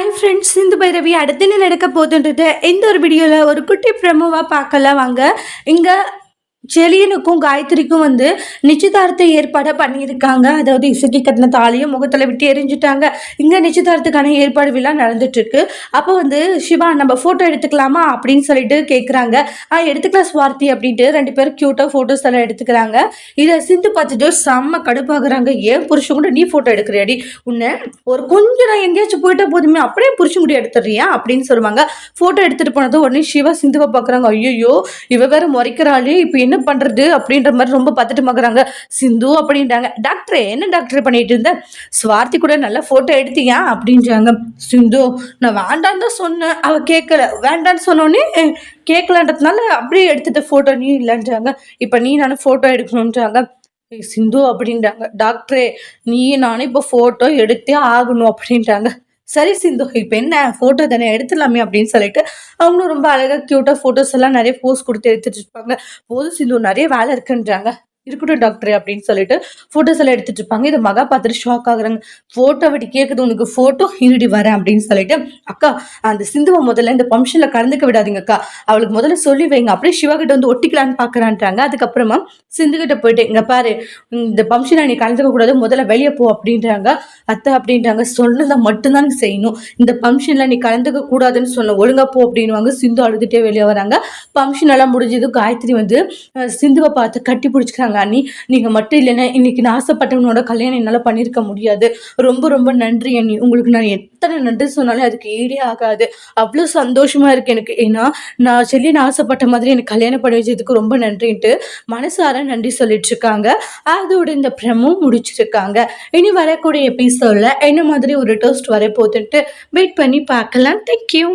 Hi friends, இந்த பைரவி அடுத்து என்ன நடக்க போகுதுன்றது இந்த ஒரு வீடியோவில் ஒரு குட்டி ப்ரெமோவாக பார்க்கலாம் வாங்க. இங்கே செலியனுக்கும் காயத்ரிக்கும் நிச்சயதார்த்த ஏற்பாடை பண்ணியிருக்காங்க. அதாவது இசைக்கு கட்டின தாலியும் முகத்தில் விட்டு எரிஞ்சுட்டாங்க. இங்கே நிச்சயதார்த்துக்கான ஏற்பாடு விழா நடந்துட்டுருக்கு. அப்போ சிவா நம்ம ஃபோட்டோ எடுத்துக்கலாமா அப்படின்னு சொல்லிட்டு கேட்குறாங்க. எடுத்துக்கலாம் ஸ்வார்த்தி அப்படின்ட்டு 2 பேரும் க்யூட்டாக ஃபோட்டோஸ் எல்லாம் எடுத்துக்கிறாங்க. இதை சிந்து பார்த்துட்டு செம்ம கடுப்பாகிறாங்க. ஏன் புருஷன் கூட நீ ஃபோட்டோ எடுக்கிறியாடி, உன்னை ஒரு கொஞ்சம் நான் எங்கேயாச்சும் போயிட்டா போதுமே அப்படியே புருஷன் கூட எடுத்துடுறியா அப்படின்னு சொல்லுவாங்க. ஃபோட்டோ எடுத்துகிட்டு போனது உடனே சிவா சிந்துவை பார்க்குறாங்க. ஐயோ இவ வேற முறைக்கிறாளே, இப்போ என்ன பண்றது அப்படின்ற மாதிரி ரொம்ப பதட்டமாகறாங்க. சிந்து அப்படின்றாங்க. டாக்டரே என்ன டாக்டர் பண்ணிட்டு இருந்த, ஸ்வார்த்தி கூட நல்லா போட்டோ எடுத்தியா அப்படின்றாங்க. சிந்து நான் வேண்டான்னு தான் சொன்னேன், அவ கேட்கல. வேண்டான்னு சொன்னோன்னே கேட்கலன்றதுனால அப்படியே எடுத்துட்ட போட்டோ, நீ இல்லைன்றாங்க. இப்ப நீ நானும் போட்டோ எடுக்கணும்ன்றாங்க. சிந்து அப்படின்றாங்க. டாக்டரே நீ நானும் இப்போ போட்டோ எடுத்தே ஆகணும் அப்படின்றாங்க. சரி சிந்து, இப்போ என்ன ஃபோட்டோ தானே எடுத்துடலாமே அப்படின்னு சொல்லிட்டு அவங்களும் ரொம்ப அழகாக க்யூட்டாக ஃபோட்டோஸ் எல்லாம் நிறைய போஸ்ட் கொடுத்து எடுத்துட்டு இருப்பாங்க. போதும் சிந்து, நிறைய வேலை இருக்குன்றாங்க. இருக்கட்டும் டாக்டர் அப்படின்னு சொல்லிட்டு ஃபோட்டோஸ் எல்லாம் எடுத்துட்டு இருப்பாங்க. இதை மகா பார்த்துட்டு ஷாக் ஆகுறாங்க. ஃபோட்டோ விட்டு கேட்குது, உனக்கு ஃபோட்டோ இருடி வரேன் அப்படின்னு சொல்லிட்டு, அக்கா அந்த சிந்துவை முதல்ல இந்த ஃபங்க்ஷனில் கலந்துக்க விடாதீங்க அக்கா, அவளுக்கு முதல்ல சொல்லி வைங்க, அப்படியே சிவா கிட்ட ஒட்டிக்கலான்னு பார்க்குறான்றாங்க. அதுக்கப்புறமா சிந்துகிட்ட போயிட்டு, இங்கே பாரு இந்த ஃபங்க்ஷனை நீ கலந்துக்க கூடாது, முதல்ல வெளியே போ அப்படின்றாங்க. அத்தை அப்படின்றாங்க. சொன்னதை மட்டும்தான் நீ செய்யணும், இந்த ஃபங்க்ஷனில் நீ கலந்துக்க கூடாதுன்னு சொன்ன, ஒழுங்கா போ அப்படின்வாங்க. சிந்து அழுதுகிட்டே வெளியே வராங்க. ஃபங்க்ஷன் எல்லாம் முடிஞ்சது. காயத்ரி சிந்துவை பார்த்து கட்டி பிடிச்சிக்கிறாங்க. அண்ணி நீங்க மட்டும் இல்லைன்னா இன்னைக்கு நான் ஆசைப்பட்டவனோட கல்யாணம் என்னால பண்ணிருக்க முடியாது, ரொம்ப ரொம்ப நன்றி அண்ணி, உங்களுக்கு நான் எத்தனை நன்றி சொன்னாலும் அதுக்கு ஈடே ஆகாது, அவ்வளோ சந்தோஷமா இருக்கு எனக்கு, ஏன்னா நான் சொல்லி நான் ஆசைப்பட்ட மாதிரி எனக்கு கல்யாணம் பண்ணி வச்சதுக்கு ரொம்ப நன்றின்ட்டு மனசார நன்றி சொல்லிட்டு இருக்காங்க. அதோட இந்த ப்ரெமோ முடிச்சிருக்காங்க. இனி வரக்கூடிய எபிசோட்ல என்ன மாதிரி ஒரு டோஸ்ட் வரப்போகுதுன்ட்டு வெயிட் பண்ணி பார்க்கலாம். தேங்க்யூ.